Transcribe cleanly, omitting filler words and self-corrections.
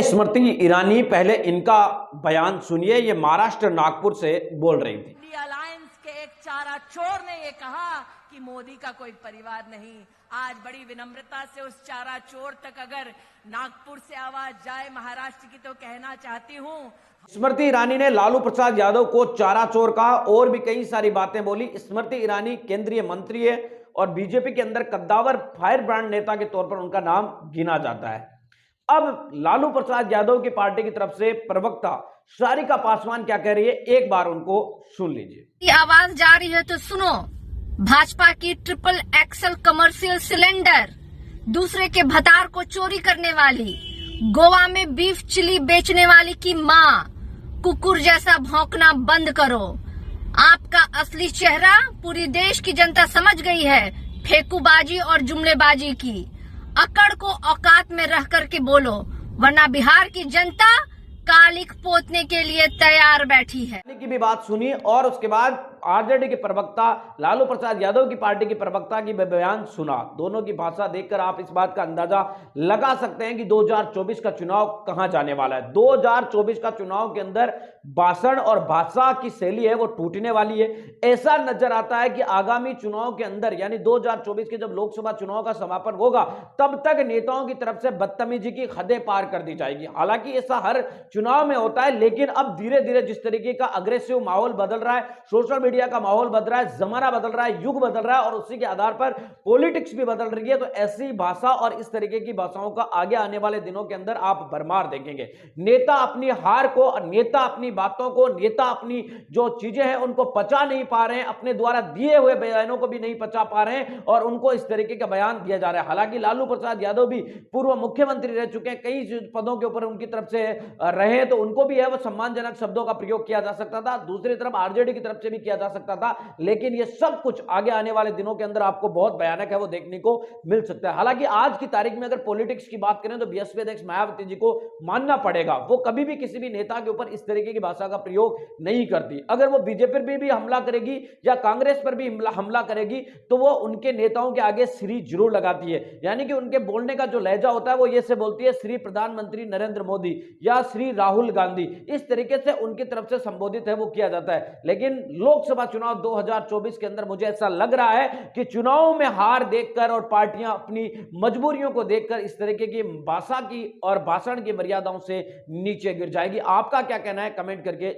स्मृति ईरानी, पहले इनका बयान सुनिए। ये महाराष्ट्र नागपुर से बोल रही थी। अलायंस के एक चारा चोर ने ये कहा कि मोदी का कोई परिवार नहीं। आज बड़ी विनम्रता से उस चारा चोर तक अगर नागपुर से आवाज जाए महाराष्ट्र की, तो कहना चाहती हूँ। स्मृति ईरानी ने लालू प्रसाद यादव को चारा चोर कहा और भी कई सारी बातें बोली। स्मृति ईरानी केंद्रीय मंत्री है और बीजेपी के अंदर कद्दावर फायर ब्रांड नेता के तौर पर उनका नाम गिना जाता है। अब लालू प्रसाद यादव की पार्टी की तरफ से प्रवक्ता सारिका पासवान क्या कह रही है, एक बार उनको सुन लीजिए। आवाज जा रही है तो सुनो। भाजपा की ट्रिपल एक्सल कमर्शियल सिलेंडर, दूसरे के भतार को चोरी करने वाली, गोवा में बीफ चिली बेचने वाली की मां, कुकुर जैसा भौंकना बंद करो। आपका असली चेहरा पूरी देश की जनता समझ गई है। फेंकूबाजी और जुमलेबाजी की अकड़ को औकात में रह करके बोलो, वरना बिहार की जनता कालिक पोतने के लिए तैयार बैठी है। की भी बात सुनी और उसके बाद आरजेडी के प्रवक्ता लालू प्रसाद यादव की पार्टी के प्रवक्ता की बयान सुना। दोनों की भाषा देखकर आप इस बात का अंदाजा लगा सकते हैं कि 2024 का चुनाव कहां जाने वाला है। 2024 का चुनाव के अंदर भाषण और भाषा की शैली है वो टूटने वाली है। ऐसा नजर आता है कि आगामी चुनाव के अंदर यानी 2024 के जब लोकसभा चुनाव का समापन होगा तब तक नेताओं की तरफ से बदतमीजी की हदें पार कर दी जाएगी। हालांकि ऐसा हर चुनाव में होता है, लेकिन अब धीरे धीरे जिस तरीके का अग्रेसिव माहौल बदल रहा है, सोशल मीडिया का माहौल बदल रहा है, जमाना बदल रहा है, युग बदल रहा है और उसी के आधार पर पॉलिटिक्स भी बदल रही है, तो ऐसी भाषा और इस तरीके की भाषाओं का आगे आने वाले दिनों के अंदर आप भरमार देखेंगे। नेता अपनी हार को, नेता अपनी बातों को, नेता अपनी जो चीजें हैं उनको पचा नहीं पा रहे हैं, अपने द्वारा दिए हुए बयानों को भी नहीं पचा पा रहे हैं और उनको इस तरीके का बयान दिया जा रहा है। हालांकि लालू प्रसाद यादव भी पूर्व मुख्यमंत्री रह चुके हैं, कई पदों के ऊपर उनकी तरफ से रहे, तो उनको भी है वो सम्मानजनक शब्दों का प्रयोग किया जा सकता था। दूसरी तरफ आरजेडी की तरफ से भी किया जा सकता था, लेकिन ये सब कुछ आगे आने वाले दिनों के अंदर आपको बहुत भयानक है वो देखने को मिल सकता है। हालांकि आज की तारीख में अगर पॉलिटिक्स की बात करें तो बीएसपी अध्यक्ष मायावती जी को मानना पड़ेगा, वो कभी भी किसी भी नेता के ऊपर इस तरीके की भाषा का प्रयोग नहीं करती। अगर वो बीजेपी पर भी हमला करेगी या कांग्रेस पर भी हमला करेगी तो वो उनके नेताओं के आगे श्री जरूर लगाती है, यानी कि उनके बोलने का जो लहजा होता है वो ये से बोलती है, श्री प्रधानमंत्री नरेंद्र मोदी या श्री राहुल गांधी, इस तरीके से उनकी तरफ से संबोधित है वो किया जाता है। लेकिन लोकसभा चुनाव 2024 के अंदर मुझे ऐसा लग रहा है कि चुनाव में हार देखकर और पार्टियां अपनी मजबूरियों को देखकर इस तरीके की भाषा की और भाषण की मर्यादाओं से नीचे गिर जाएगी। आपका क्या कहना है, कमेंट करके